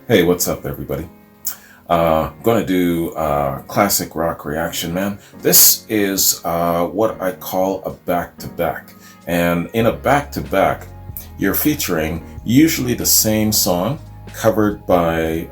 Hey, what's up, everybody? I'm going to do classic rock reaction, man. This is what I call a back-to-back. And in a back-to-back, you're featuring usually the same song covered by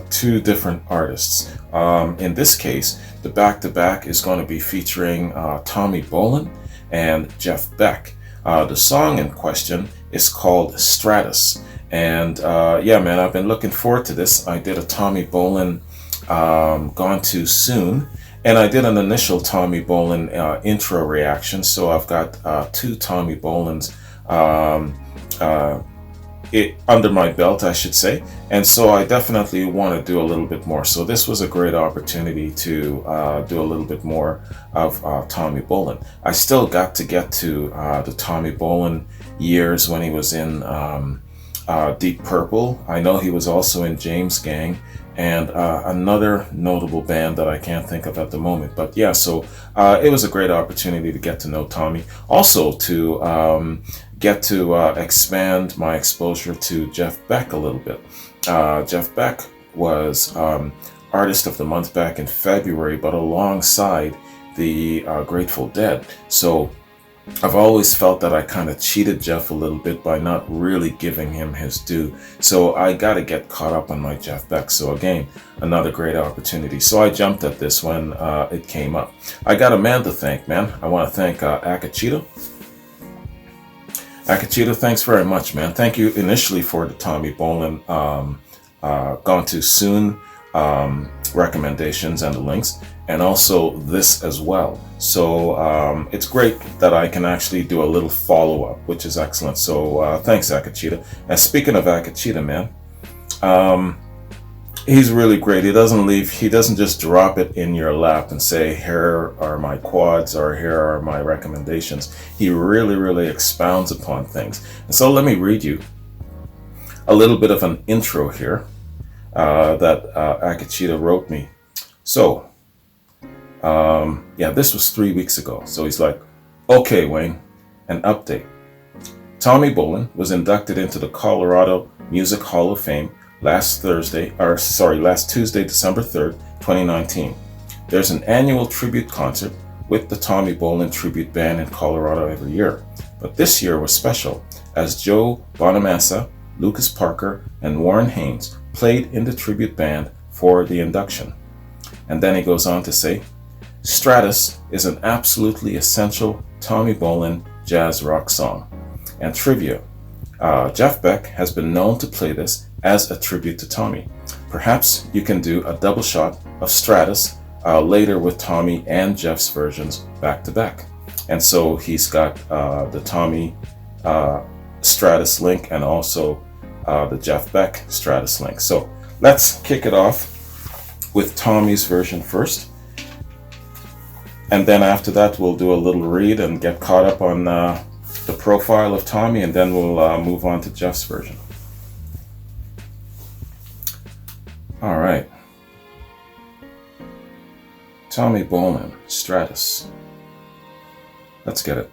two different artists. In this case, the back-to-back is going to be featuring Tommy Bolin and Jeff Beck. The song in question is called Stratus. And yeah, man, I've been looking forward to this. I did a Tommy Bolin Gone Too Soon, and I did an initial Tommy Bolin intro reaction. So I've got two Tommy Bolins under my belt, I should say. And so I definitely want to do a little bit more. So this was a great opportunity to do a little bit more of Tommy Bolin. I still got to get to the Tommy Bolin years when he was in Deep Purple. I know he was also in James Gang and another notable band that I can't think of at the moment. But yeah, so it was a great opportunity to get to know Tommy. Also to get to expand my exposure to Jeff Beck a little bit. Jeff Beck was Artist of the Month back in February, but alongside the Grateful Dead. So I've always felt that I kind of cheated Jeff a little bit by not really giving him his due. So I got to get caught up on my Jeff Beck. So again, another great opportunity. So I jumped at this when it came up. I got a man to thank, man. I want to thank Akachita. Akachita, thanks very much, man. Thank you initially for the Tommy Bolin Gone Too Soon recommendations and the links, and also this as well. So it's great that I can actually do a little follow-up, which is excellent. So thanks, Akachita. And speaking of Akachita, man, he's really great. He doesn't just drop it in your lap and say, here are my quads or here are my recommendations. He really expounds upon things. And so let me read you a little bit of an intro here that Akachita wrote me. So yeah, this was 3 weeks ago. So he's like, okay, Wayne, an update. Tommy Bolin was inducted into the Colorado Music Hall of Fame last Tuesday, December 3rd, 2019. There's an annual tribute concert with the Tommy Bolin Tribute Band in Colorado every year. But this year was special as Joe Bonamassa, Lucas Parker, and Warren Haynes played in the tribute band for the induction. And then he goes on to say, Stratus is an absolutely essential Tommy Bolin jazz rock song. And trivia, Jeff Beck has been known to play this as a tribute to Tommy. Perhaps you can do a double shot of Stratus later with Tommy and Jeff's versions back to back. And so he's got the Tommy Stratus link and also the Jeff Beck Stratus link. So let's kick it off with Tommy's version first. And then after that, we'll do a little read and get caught up on the profile of Tommy, and then we'll move on to Jeff's version. All right. Tommy Bolin, Stratus. Let's get it.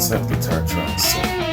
concept guitar tracks. So.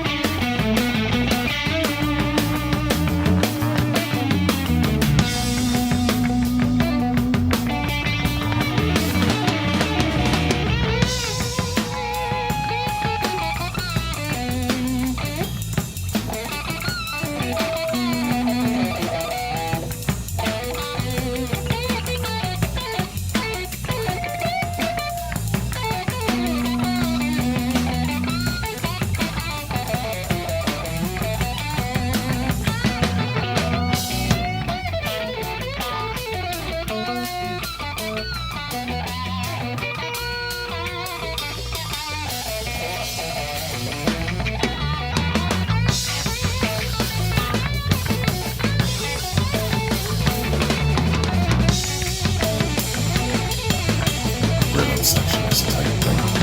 Section is a tight thing.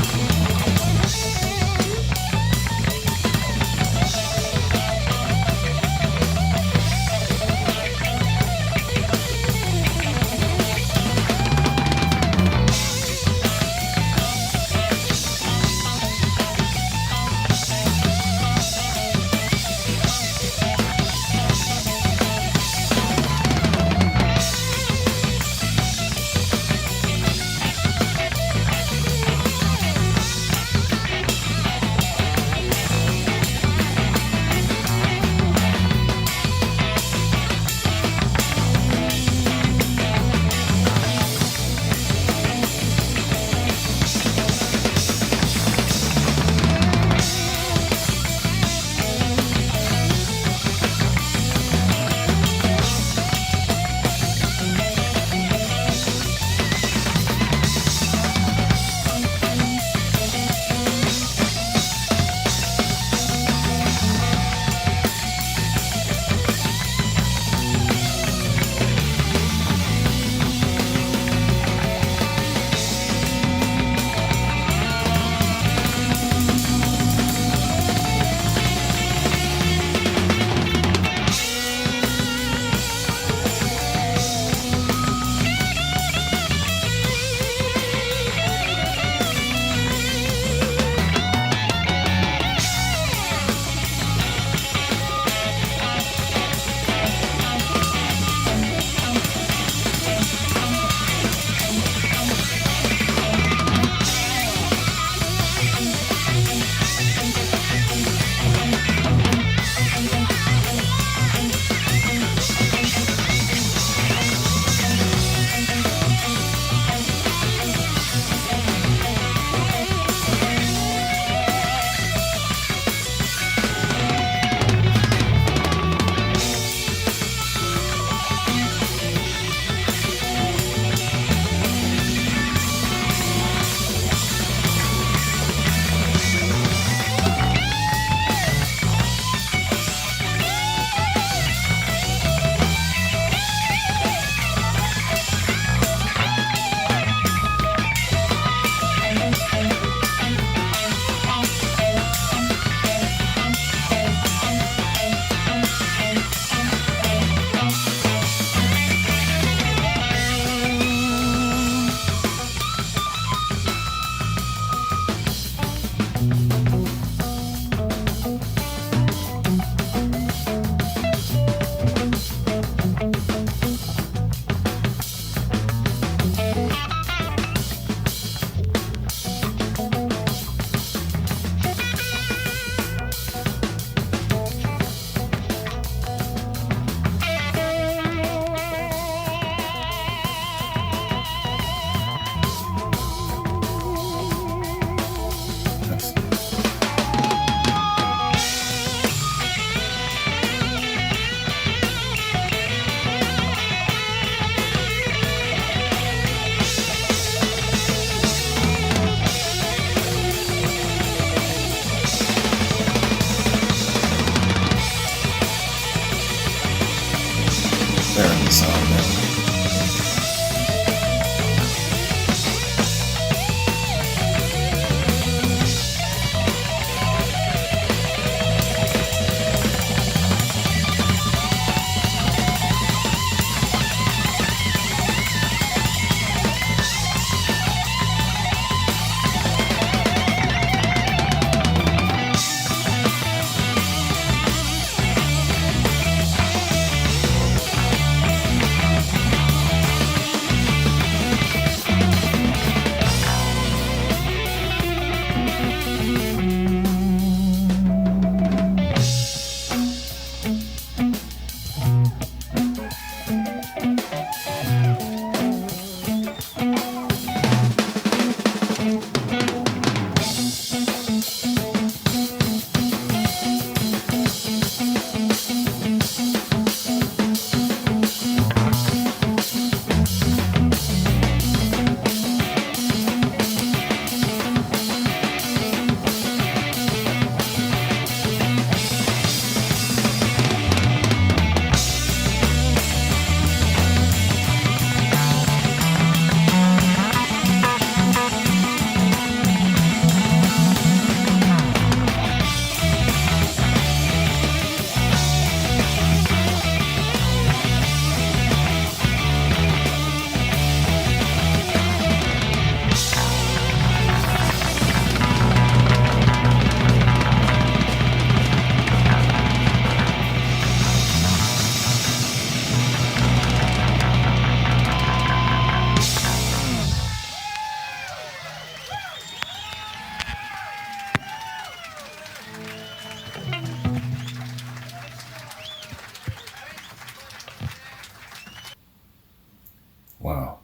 Wow.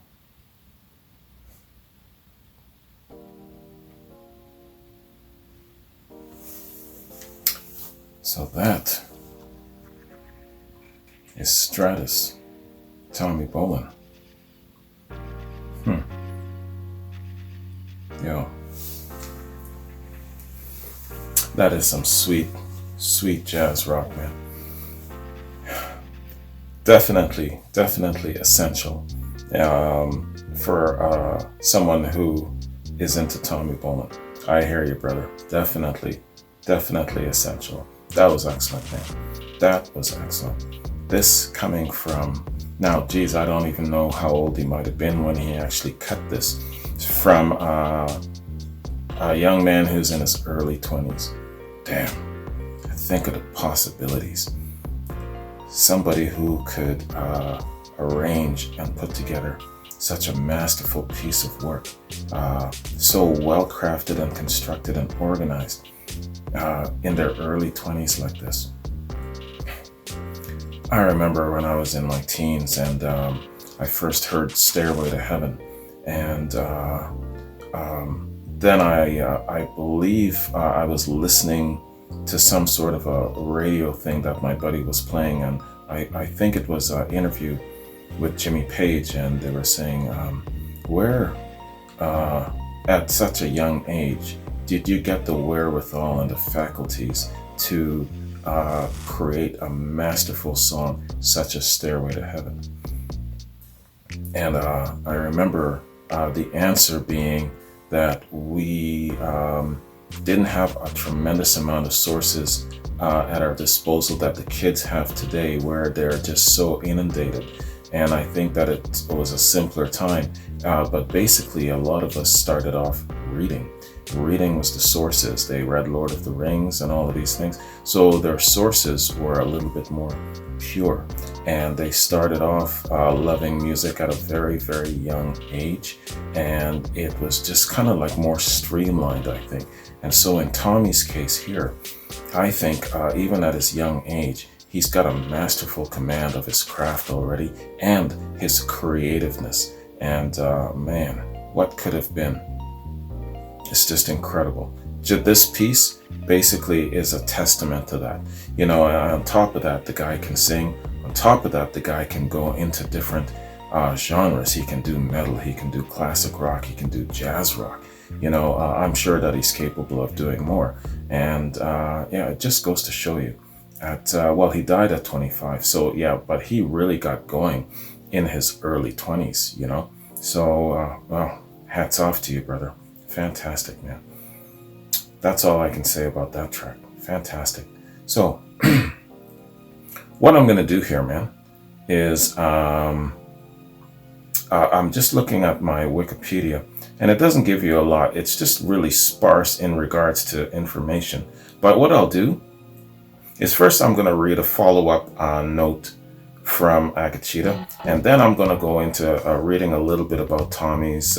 So that is Stratus, Tommy Bolin. Yo. That is some sweet, sweet jazz rock, man. Definitely essential for someone who is into Tommy Bolin. I hear you, brother. Definitely essential. That was excellent, man. That was excellent. This coming from, now, geez, I don't even know how old he might have been when he actually cut this. From a young man who's in his early 20s. Damn, think of the possibilities. Somebody who could arrange and put together such a masterful piece of work, so well crafted and constructed and organized in their early 20s like this. I remember when I was in my teens and I first heard Stairway to Heaven, and then I believe I was listening to some sort of a radio thing that my buddy was playing, and I think it was an interview with Jimmy Page, and they were saying, where at such a young age did you get the wherewithal and the faculties to create a masterful song such as Stairway to Heaven? And I remember the answer being that we didn't have a tremendous amount of sources at our disposal that the kids have today, where they're just so inundated. And I think that it was a simpler time, but basically a lot of us started off reading. Reading was the sources. They read Lord of the Rings and all of these things, so their sources were a little bit more pure, and they started off loving music at a very young age, and it was just kind of like more streamlined, I think. And so in Tommy's case here, I think even at his young age, he's got a masterful command of his craft already and his creativeness, and man, what could have been? It's just incredible. This piece basically is a testament to that. You know, on top of that, the guy can sing. On top of that, the guy can go into different genres. He can do metal, he can do classic rock, he can do jazz rock. You know, I'm sure that he's capable of doing more. And yeah, it just goes to show you. Well, he died at 25, so yeah, but he really got going in his early 20s, you know. So, well, hats off to you, brother. Fantastic, man. That's all I can say about that track. Fantastic. So, what I'm going to do here, man, is I'm just looking at my Wikipedia, and it doesn't give you a lot. It's just really sparse in regards to information. But what I'll do is first I'm going to read a follow-up note from Akachita, and then I'm going to go into reading a little bit about Tommy's,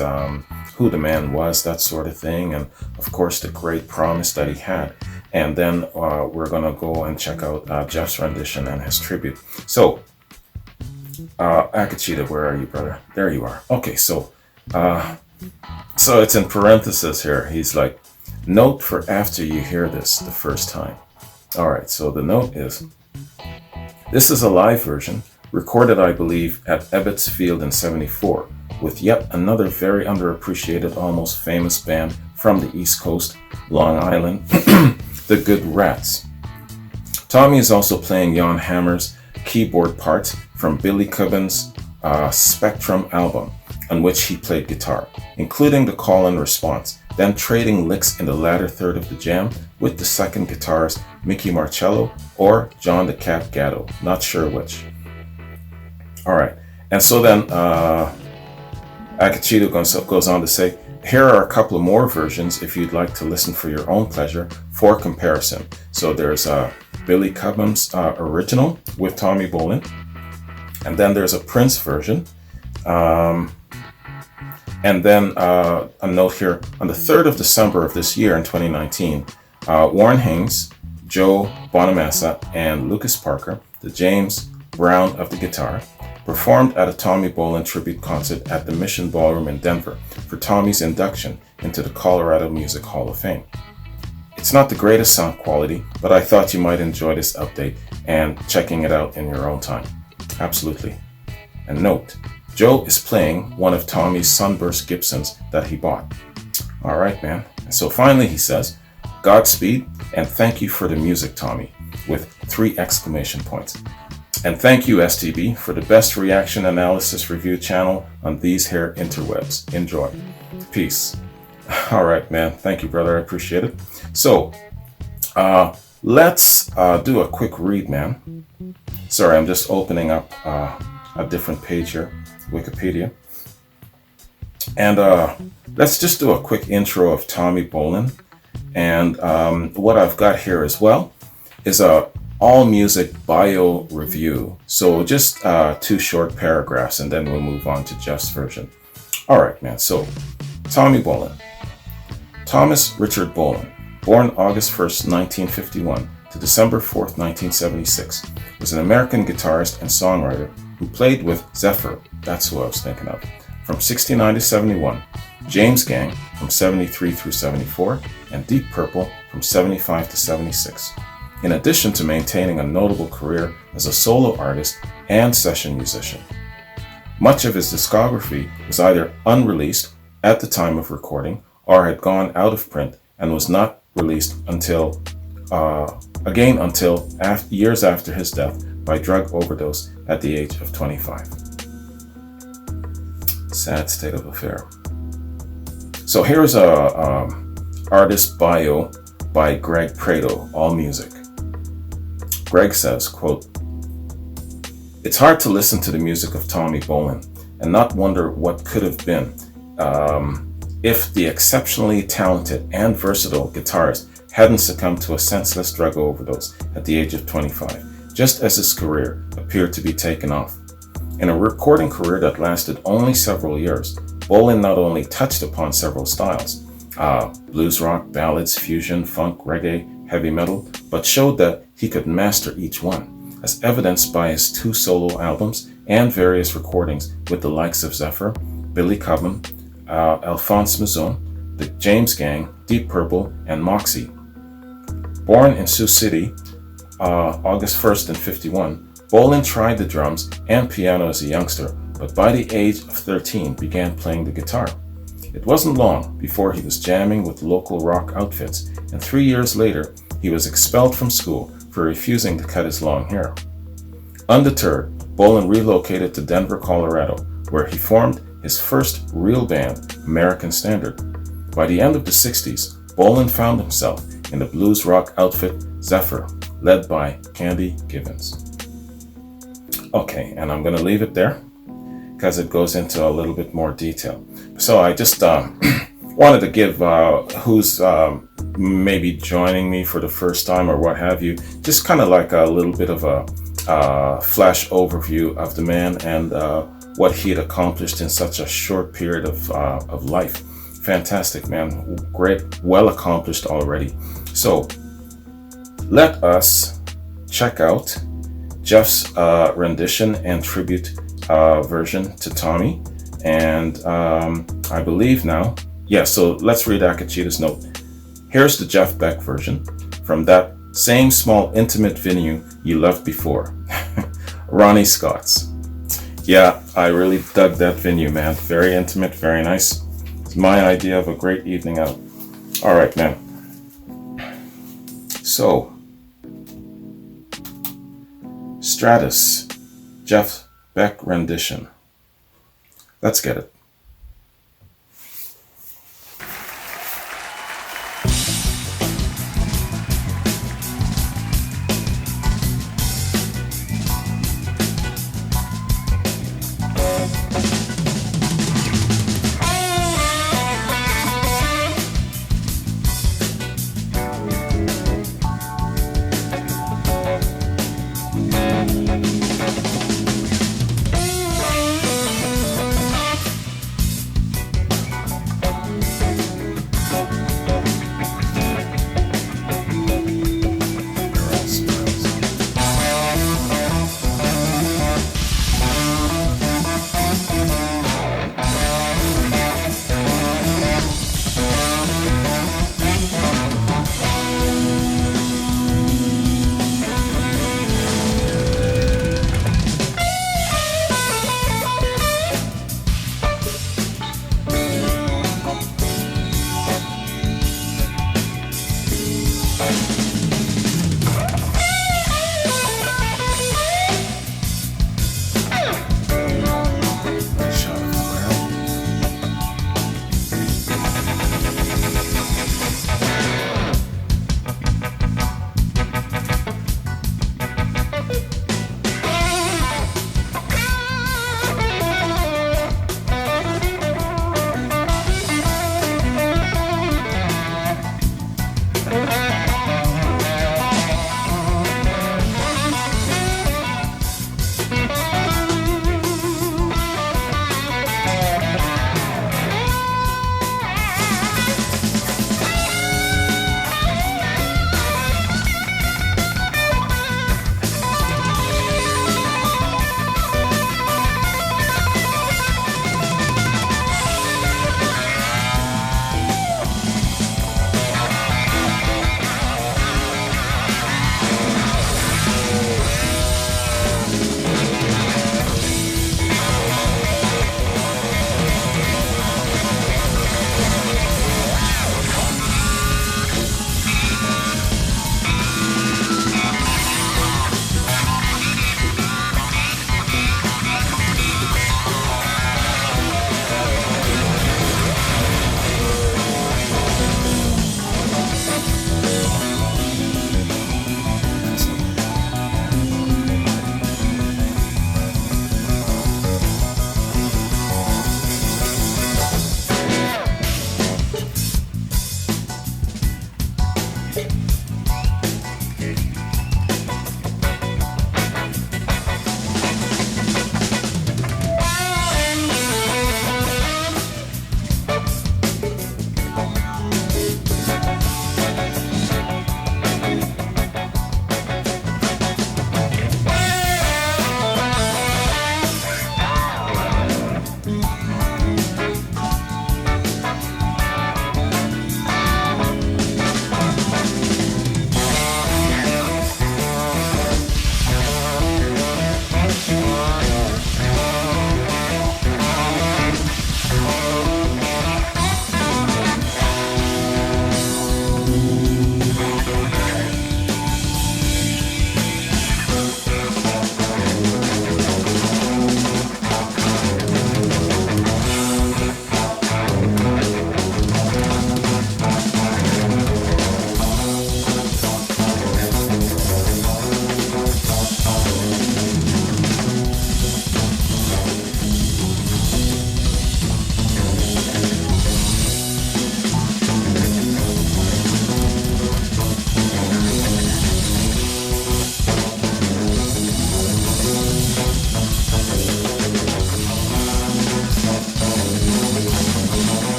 who the man was, that sort of thing, and of course the great promise that he had. And then we're going to go and check out Jeff's rendition and his tribute. So, Akachita, where are you, brother? There you are. Okay, so it's in parentheses here. He's like, note for after you hear this the first time. All right, so the note is, this is a live version, recorded, I believe, at Ebbets Field in '74, with yet another very underappreciated, almost famous band from the East Coast, Long Island, the Good Rats. Tommy is also playing Jan Hammer's keyboard parts from Billy Cubbin's Spectrum album, on which he played guitar, including the call and response, then trading licks in the latter third of the jam with the second guitarist Mickey Marcello or John the Cat Gatto, not sure which. Alright, and so then Akachita goes on to say, here are a couple of more versions if you'd like to listen for your own pleasure for comparison. So there's Billy Cobham's original with Tommy Bolin, and then there's a Prince version. And then a note here, on the 3rd of December of this year in 2019, Warren Haynes, Joe Bonamassa, and Lucas Parker, the James Brown of the guitar, performed at a Tommy Bolin tribute concert at the Mission Ballroom in Denver for Tommy's induction into the Colorado Music Hall of Fame. It's not the greatest sound quality, but I thought you might enjoy this update and checking it out in your own time. Absolutely. And note, Joe is playing one of Tommy's Sunburst Gibsons that he bought. All right, man. And so finally he says, Godspeed and thank you for the music, Tommy, with 3 exclamation points. And thank you, STB, for the best reaction analysis review channel on these here interwebs. Enjoy. Peace. All right, man. Thank you, brother. I appreciate it. So, let's do a quick read, man. Sorry, I'm just opening up a different page here, Wikipedia. And let's just do a quick intro of Tommy Bolin. And what I've got here as well is a all music bio review. So just 2 short paragraphs and then we'll move on to Jeff's version. All right, man. So Tommy Bolin. Thomas Richard Bolin, born August 1st, 1951 to December 4th, 1976, was an American guitarist and songwriter who played with Zephyr, that's who I was thinking of, from 69 to 71, James Gang from 73 through 74, and Deep Purple from 75 to 76. In addition to maintaining a notable career as a solo artist and session musician. Much of his discography was either unreleased at the time of recording or had gone out of print and was not released until years after his death by drug overdose at the age of 25. Sad state of affair. So here's a artist bio by Greg Prado, All Music. Greg says, quote, "It's hard to listen to the music of Tommy Bolin and not wonder what could have been if the exceptionally talented and versatile guitarist hadn't succumbed to a senseless drug overdose at the age of 25, just as his career appeared to be taken off. In a recording career that lasted only several years, Bolin not only touched upon several styles, blues rock, ballads, fusion, funk, reggae, heavy metal, but showed that he could master each one, as evidenced by his 2 solo albums and various recordings with the likes of Zephyr, Billy Cobham, Alphonse Maison, the James Gang, Deep Purple, and Moxie. Born in Sioux City, August 1st in 51, Bolin tried the drums and piano as a youngster, but by the age of 13 began playing the guitar. It wasn't long before he was jamming with local rock outfits, and 3 years later, he was expelled from school for refusing to cut his long hair. Undeterred, Bolin relocated to Denver, Colorado, where he formed his first real band, American Standard. By the end of the 60s, Bolin found himself in the blues rock outfit Zephyr, led by Candy Gibbons. Okay, and I'm going to leave it there because it goes into a little bit more detail. So I just wanted to give who's maybe joining me for the first time or what have you, just kind of like a little bit of a flash overview of the man and what he had accomplished in such a short period of life. Fantastic, man. Great, well accomplished already. So let us check out Jeff's rendition and tribute version to Tommy. And I believe now, so let's read Akachita's note. Here's the Jeff Beck version from that same small intimate venue you loved before, Ronnie Scott's. Yeah, I really dug that venue, man. Very intimate, very nice. It's my idea of a great evening out. All right, man. So, Stratus, Jeff Beck rendition. Let's get it.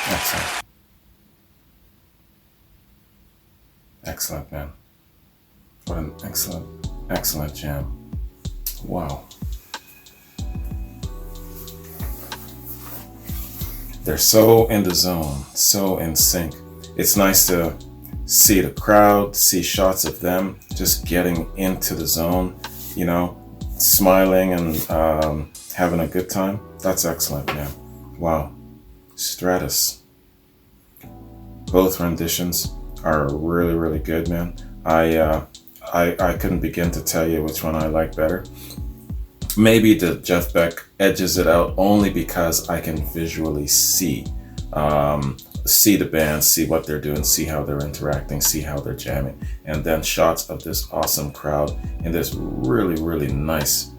Excellent. Excellent, man. What an excellent jam. Wow. They're so in the zone, so in sync. It's nice to see the crowd, see shots of them just getting into the zone, you know, smiling and having a good time. That's excellent, man. Wow. Stratus. Both renditions are really, really good, man. I couldn't begin to tell you which one I like better. Maybe the Jeff Beck edges it out only because I can visually see the band, see what they're doing, see how they're interacting, see how they're jamming, and then shots of this awesome crowd in this really nice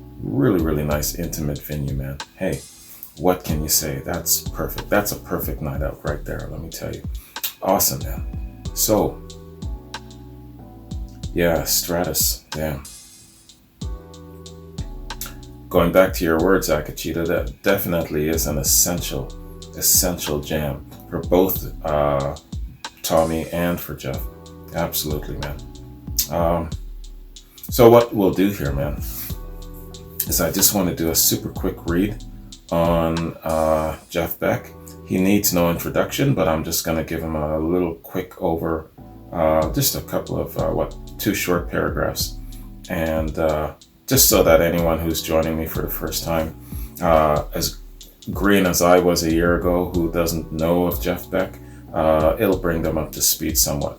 intimate venue, man. Hey, what can you say? That's perfect. That's a perfect night out right there, let me tell you. Awesome, man. So, yeah, Stratus, damn. Going back to your words, Akachita, that definitely is an essential jam for both Tommy and for Jeff. Absolutely, man. So what we'll do here, man, is I just want to do a super quick read on Jeff Beck. He needs no introduction, but I'm just going to give him a little quick just a couple of, 2 short paragraphs. And just so that anyone who's joining me for the first time, as green as I was a year ago, who doesn't know of Jeff Beck, it'll bring them up to speed somewhat.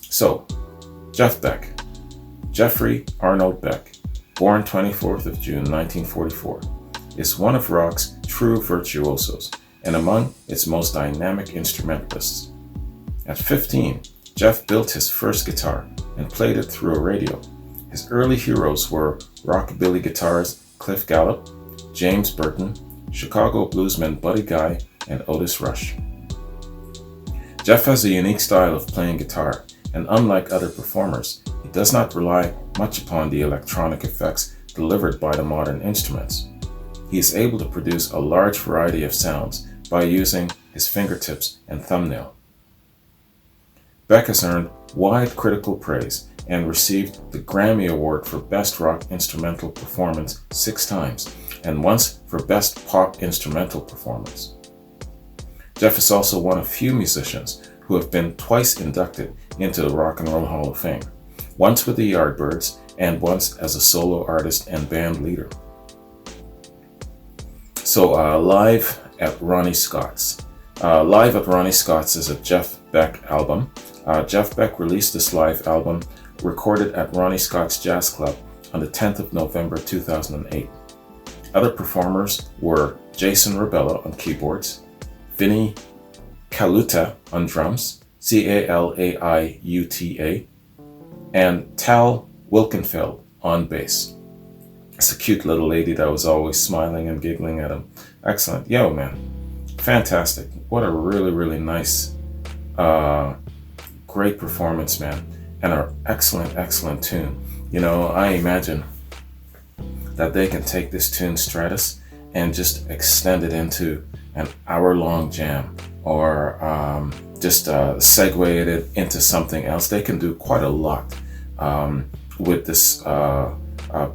So, Jeff Beck, Jeffrey Arnold Beck, born 24th of June 1944, is one of rock's true virtuosos and among its most dynamic instrumentalists. At 15, Jeff built his first guitar and played it through a radio. His early heroes were rockabilly guitarist Cliff Gallup, James Burton, Chicago bluesman Buddy Guy, and Otis Rush. Jeff has a unique style of playing guitar, and unlike other performers, he does not rely much upon the electronic effects delivered by the modern instruments. He is able to produce a large variety of sounds by using his fingertips and thumbnail. Beck has earned wide critical praise and received the Grammy Award for Best Rock Instrumental Performance 6 times, and once for Best Pop Instrumental Performance. Jeff is also one of few musicians who have been twice inducted into the Rock and Roll Hall of Fame, once with the Yardbirds and once as a solo artist and band leader. So live at Ronnie Scott's. Live at Ronnie Scott's is a Jeff Beck album. Jeff Beck released this live album recorded at Ronnie Scott's Jazz Club on the 10th of November 2008. Other performers were Jason Rebello on keyboards, Vinny Caluta on drums, Calaiuta, and Tal Wilkenfeld on bass. It's a cute little lady that was always smiling and giggling at him. Excellent. Yo, man. Fantastic. What a really nice, great performance, man. And an excellent tune. You know, I imagine that they can take this tune Stratus and just extend it into an hour-long jam, or just segue it into something else. They can do quite a lot with this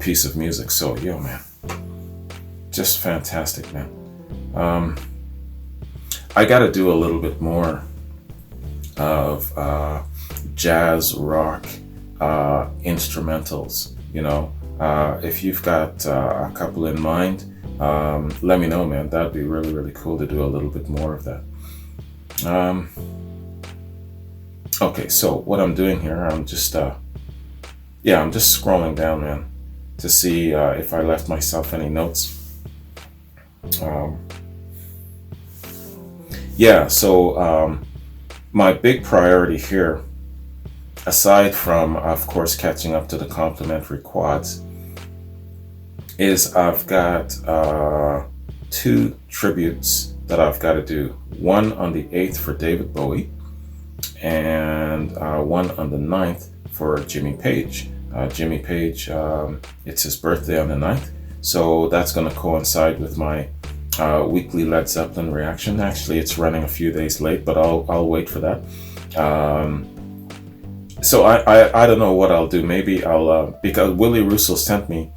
piece of music. So, yo, man, just fantastic, man. I got to do a little bit more of jazz rock instrumentals, you know. If you've got a couple in mind, let me know, man. That'd be really cool to do a little bit more of that. Okay, so what I'm doing here, I'm just scrolling down, man, to see if I left myself any notes. My big priority here, aside from, of course, catching up to the complimentary quads, is I've got 2 tributes that I've got to do. One on the 8th for David Bowie, and one on the 9th for Jimmy Page. Jimmy Page, it's his birthday on the 9th, so that's going to coincide with my weekly Led Zeppelin reaction. Actually, it's running a few days late, but I'll wait for that. So I don't know what I'll do. Maybe I'll because Willie Russo sent me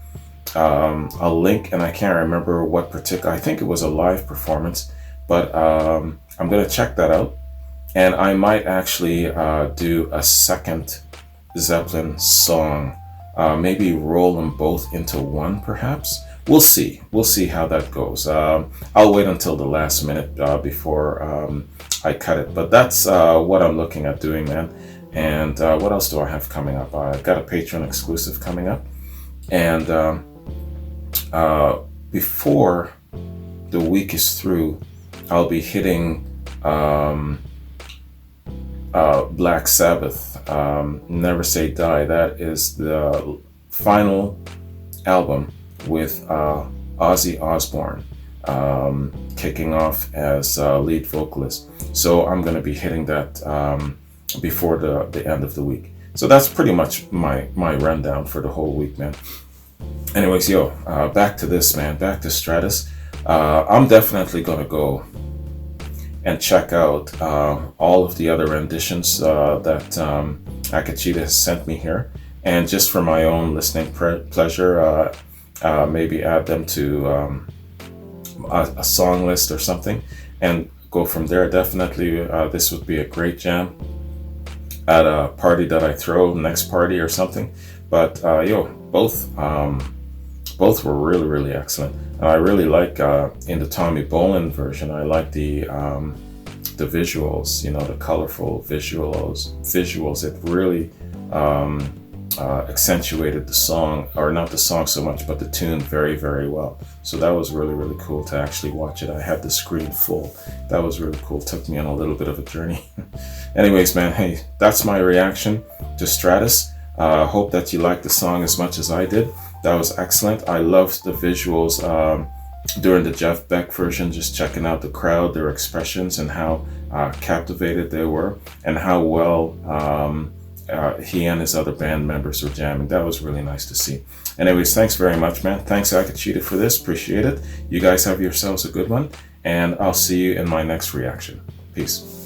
a link, and I can't remember what particular. I think it was a live performance, but I'm gonna check that out, and I might actually do a second Zeppelin song. Maybe roll them both into one, perhaps. We'll see. We'll see how that goes. I'll wait until the last minute before I cut it. But that's what I'm looking at doing, man. And what else do I have coming up? I've got a Patreon exclusive coming up. And before the week is through, I'll be hitting Black Sabbath, Never Say Die. That is the final album with Ozzy Osbourne kicking off as lead vocalist. So I'm going to be hitting that before the end of the week. So that's pretty much my rundown for the whole week, man. Anyways, back to this, man. Back to Stratus. I'm definitely going to go and check out all of the other renditions that Akachita has sent me here. And just for my own listening pleasure, maybe add them to a song list or something and go from there. Definitely, this would be a great jam at a party that I throw, next party or something. But both were really, really excellent. And I really like in the Tommy Bolin version, I like the visuals, the colorful visuals. It really accentuated the song, or not the song so much, but the tune very, very well. So that was really, really cool to actually watch it. I had the screen full. That was really cool. Took me on a little bit of a journey. Anyways, man, hey, that's my reaction to Stratus. Hope that you liked the song as much as I did. That was excellent. I loved the visuals during the Jeff Beck version, just checking out the crowd, their expressions, and how captivated they were, and how well he and his other band members were jamming. That was really nice to see. Anyways, thanks very much, man. Thanks, Akachita, for this. Appreciate it. You guys have yourselves a good one, and I'll see you in my next reaction. Peace.